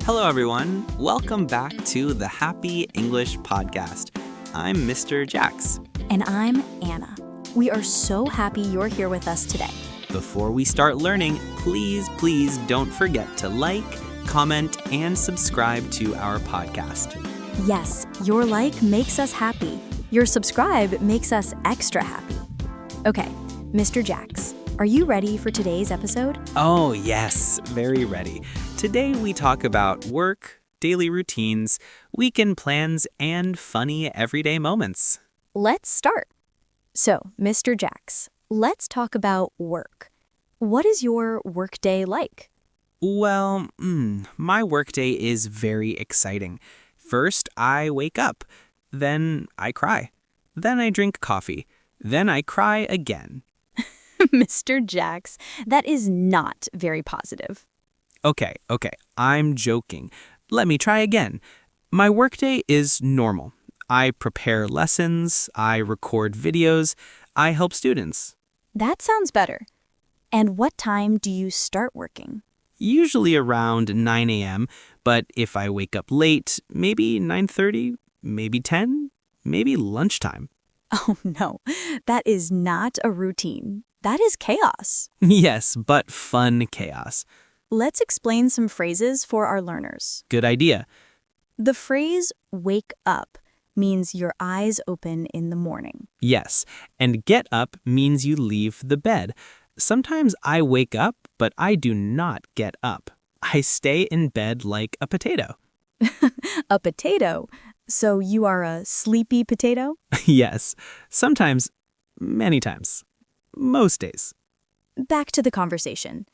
Hello, everyone. Welcome back to the Happy English Podcast. I'm Mr.Jack. And I'm Anna. We are so happy you're here with us today. Before we start learning, please don't forget to like, comment, and subscribe to our podcast. Yes, your like makes us happy. Your subscribe makes us extra happy. Okay, Mr. Jack, are you ready for today's episode? Oh, yes, very ready. Today we talk about work, daily routines, weekend plans, and funny everyday moments. Let's start. So, Mr. Jack, let's talk about work. What is your workday like? Well, my workday is very exciting. First, I wake up. Then I cry. Then I drink coffee. Then I cry again. Mr. Jack, that is not very positive. Okay, I'm joking. Let me try again. My workday is normal. I prepare lessons, I record videos, I help students. That sounds better. And what time do you start working? Usually around 9 a.m., but if I wake up late, maybe 9:30, maybe 10, maybe lunchtime. Oh no, that is not a routine. That is chaos. Yes, but fun chaos. Let's explain some phrases for our learners. Good idea. The phrase wake up means your eyes open in the morning. Yes, and get up means you leave the bed. Sometimes I wake up, but I do not get up. I stay in bed like a potato. A potato? So you are a sleepy potato? Yes, sometimes, many times, most days. Back to the conversation.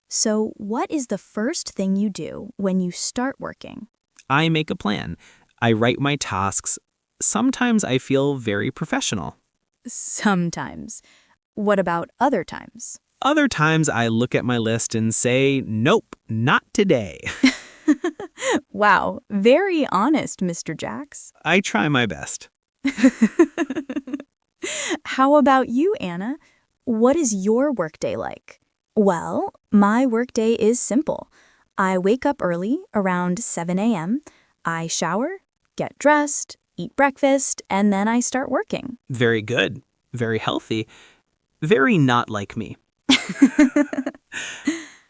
So what is the first thing you do when you start working? I make a plan. I write my tasks. Sometimes I feel very professional. Sometimes. What about other times? Other times I look at my list and say, nope, not today. Wow, very honest, Mr. Jack. I try my best. How about you, Anna? What is your workday like? Well, my workday is simple. I wake up early, around 7 a.m. I shower, get dressed, eat breakfast, and then I start working. Very good. Very healthy. Very not like me.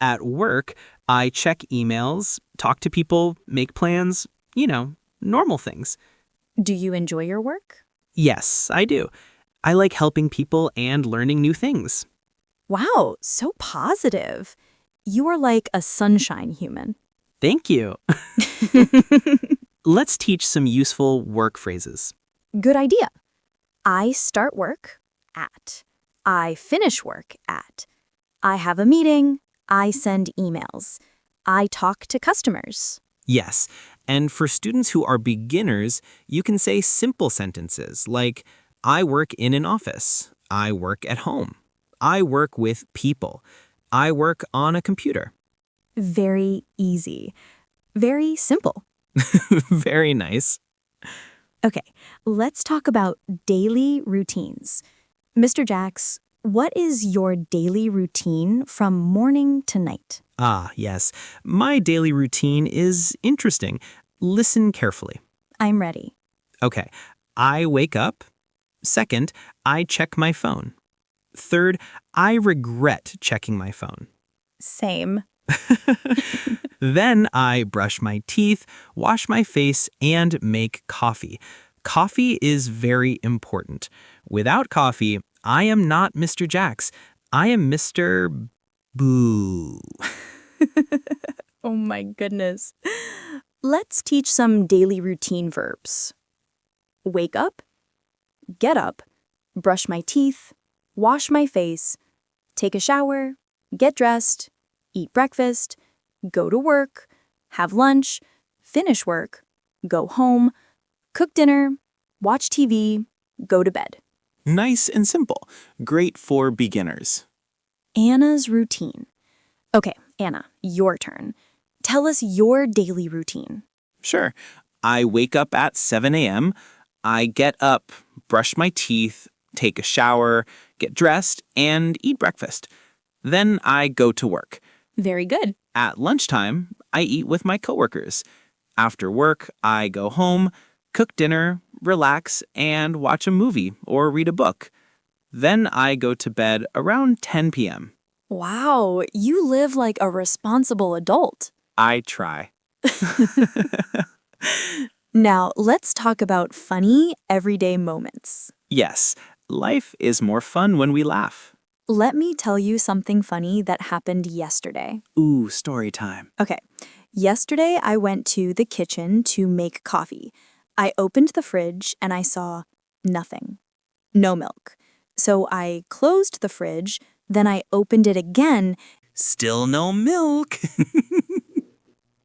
At work, I check emails, talk to people, make plans, normal things. Do you enjoy your work? Yes, I do. I like helping people and learning new things. Wow, so positive. You are like a sunshine human. Thank you. Let's teach some useful work phrases. Good idea. I start work at. I finish work at. I have a meeting. I send emails. I talk to customers. Yes, and for students who are beginners, you can say simple sentences like, I work in an office. I work at home. I work with people. I work on a computer. Very easy. Very simple. Very nice. Okay, let's talk about daily routines. Mr. Jack, what is your daily routine from morning to night? Ah, yes. My daily routine is interesting. Listen carefully. I'm ready. Okay. I wake up. Second, I check my phone. Third, I regret checking my phone. Same. Then I brush my teeth, wash my face, and make coffee. Coffee is very important. Without coffee, I am not Mr. Jack. I am Mr. Boo. Oh my goodness. Let's teach some daily routine verbs. Wake up, get up, brush my teeth, wash my face, take a shower, get dressed, eat breakfast, go to work, have lunch, finish work, go home, cook dinner, watch TV, go to bed. Nice and simple. Great for beginners. Anna's routine. Okay, Anna, your turn. Tell us your daily routine. Sure. I wake up at 7 a.m. I get up, brush my teeth, take a shower, get dressed, and eat breakfast. Then I go to work. Very good. At lunchtime, I eat with my coworkers. After work, I go home, cook dinner, relax, and watch a movie or read a book. Then I go to bed around 10 p.m. Wow, you live like a responsible adult. I try. Now, let's talk about funny, everyday moments. Yes, life is more fun when we laugh. Let me tell you something funny that happened yesterday. Ooh, story time. Okay, yesterday I went to the kitchen to make coffee. I opened the fridge and I saw nothing. No milk. So I closed the fridge, then I opened it again. Still no milk.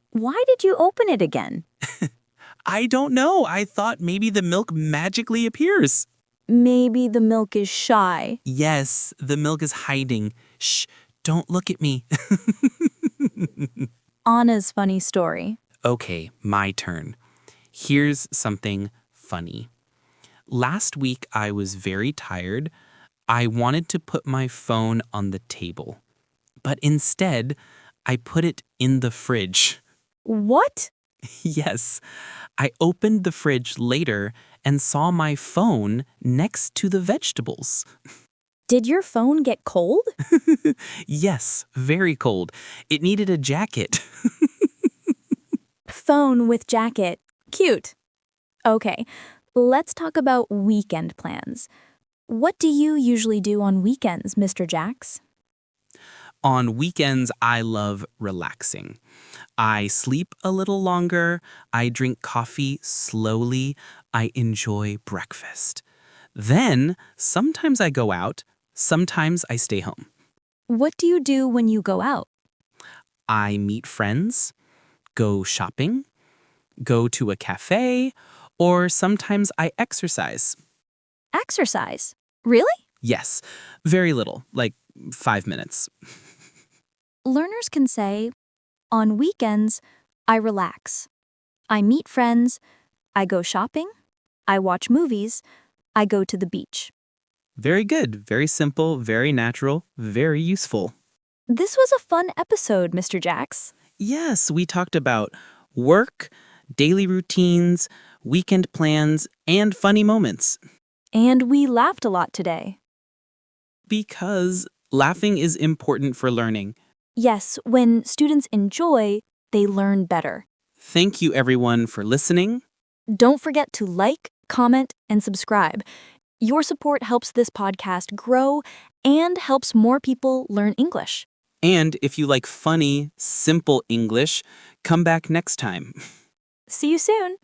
Why did you open it again? I don't know. I thought maybe the milk magically appears. Maybe the milk is shy. Yes, the milk is hiding. Shh, don't look at me. Anna's funny story. Okay, my turn. Here's something funny. Last week I was very tired. I wanted to put my phone on the table, but instead I put it in the fridge. What? Yes, I opened the fridge later and saw my phone next to the vegetables. Did your phone get cold? Yes, very cold. It needed a jacket. Phone with jacket. Cute. Okay, let's talk about weekend plans. What do you usually do on weekends, Mr. Jax? On weekends, I love relaxing. I sleep a little longer. I drink coffee slowly. I enjoy breakfast. Then, sometimes I go out. Sometimes I stay home. What do you do when you go out? I meet friends, go shopping, go to a cafe, or sometimes I exercise. Exercise. Really? Yes, very little, like 5 minutes. Learners can say, on weekends, I relax. I meet friends. I go shopping. I watch movies. I go to the beach. Very good, very simple, very natural, very useful. This was a fun episode, Mr. Jax. Yes, we talked about work, daily routines, weekend plans, and funny moments. And we laughed a lot today. Because laughing is important for learning. Yes, when students enjoy, they learn better. Thank you, everyone, for listening. Don't forget to like, comment, and subscribe. Your support helps this podcast grow and helps more people learn English. And if you like funny, simple English, come back next time. See you soon.